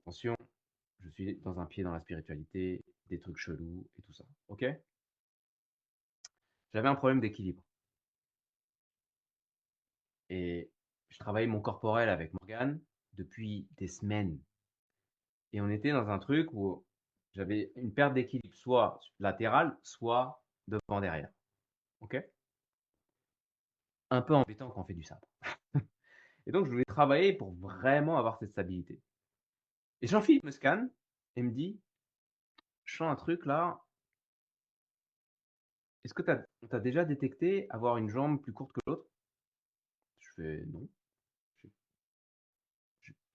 Attention, je suis dans un pied dans la spiritualité, des trucs chelous et tout ça, OK? J'avais un problème d'équilibre et je travaillais mon corporel avec Morgane depuis des semaines et on était dans un truc où j'avais une perte d'équilibre soit latérale, soit devant derrière, OK? Un peu embêtant quand on fait du sabre et donc je voulais travailler pour vraiment avoir cette stabilité et Jean-Philippe me scanne et me dit: «Je sens un truc là, est-ce que tu as déjà détecté avoir une jambe plus courte que l'autre?» Je fais: «Non, j'ai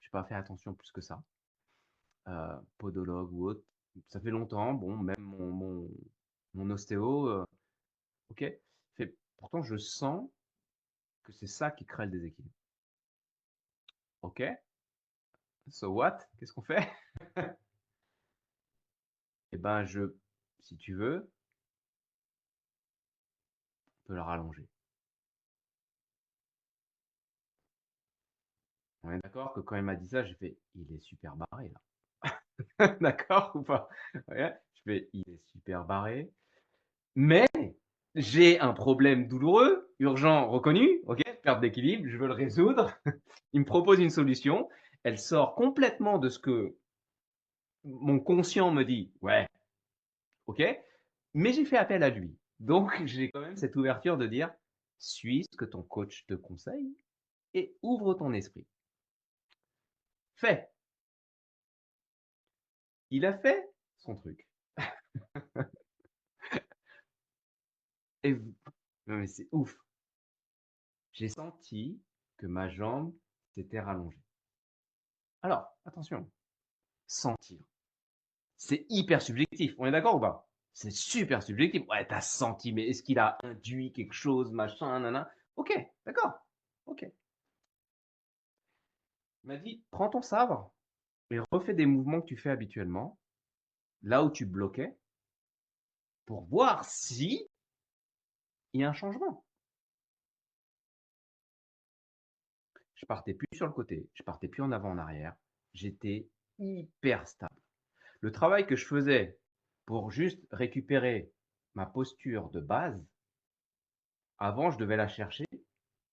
j'ai pas fait attention plus que ça, podologue ou autre. Ça fait longtemps, bon, même mon ostéo, OK». Fait: «Pourtant je sens que c'est ça qui crée le déséquilibre». OK, so what? Qu'est-ce qu'on fait? Et ben, si tu veux, on peut le rallonger. On est d'accord que quand il m'a dit ça, j'ai fait: «Il est super barré là». D'accord ou pas? Ouais, je fais: «Il est super barré, mais j'ai un problème douloureux, urgent, reconnu, OK, perte d'équilibre, je veux le résoudre». Il me propose une solution, elle sort complètement de ce que mon conscient me dit: «Ouais, OK», mais j'ai fait appel à lui. Donc j'ai quand même cette ouverture de dire: «Suis ce que ton coach te conseille et ouvre ton esprit». Fait. Il a fait son truc et v non mais c'est ouf. J'ai senti que ma jambe s'était rallongée. Alors attention, sentir, c'est hyper subjectif, on est d'accord ou pas? C'est super subjectif. Ouais, tu as senti, mais est-ce qu'il a induit quelque chose, machin, nin-nin? OK, d'accord, OK. Il m'a dit: «Prends ton sabre et refais des mouvements que tu fais habituellement, là où tu bloquais, pour voir si il y a un changement». Je partais plus sur le côté, je partais plus en avant, en arrière, j'étais hyper stable. Le travail que je faisais pour juste récupérer ma posture de base, avant, je devais la chercher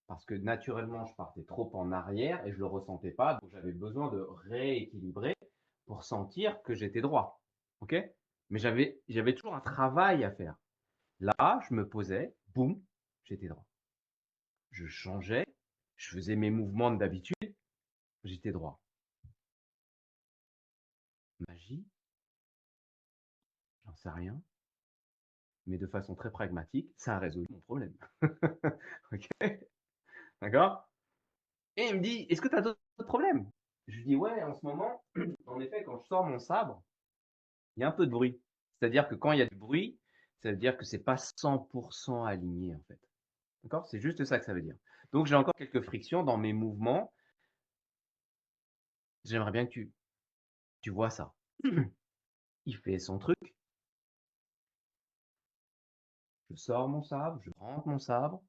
parce que naturellement, je partais trop en arrière et je le ressentais pas, donc j'avais besoin de rééquilibrer pour sentir que j'étais droit. OK? Mais j'avais toujours un travail à faire. Là, je me posais, boum, j'étais droit. Je changeais, je faisais mes mouvements d'habitude, j'étais droit. Magie? J'en sais rien, mais de façon très pragmatique, ça a résolu mon problème. OK? D'accord? Et il me dit: «Est-ce que tu as d'autres problèmes?» Je lui dis: «Ouais, en ce moment, en effet, quand je sors mon sabre, il y a un peu de bruit». C'est-à-dire que quand il y a du bruit, ça veut dire que c'est pas 100 aligné, en fait. D'accord? C'est juste ça que ça veut dire. Donc j'ai encore quelques frictions dans mes mouvements. J'aimerais bien que tu vois ça. Il fait son truc, je sors mon sabre, je rentre mon sabre,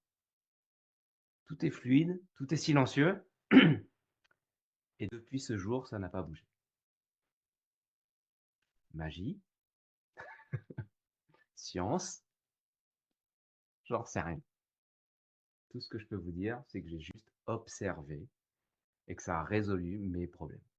tout est fluide, tout est silencieux et depuis ce jour, ça n'a pas bougé. Magie, science, j'en sais rien. Tout ce que je peux vous dire, c'est que j'ai juste observé et que ça a résolu mes problèmes.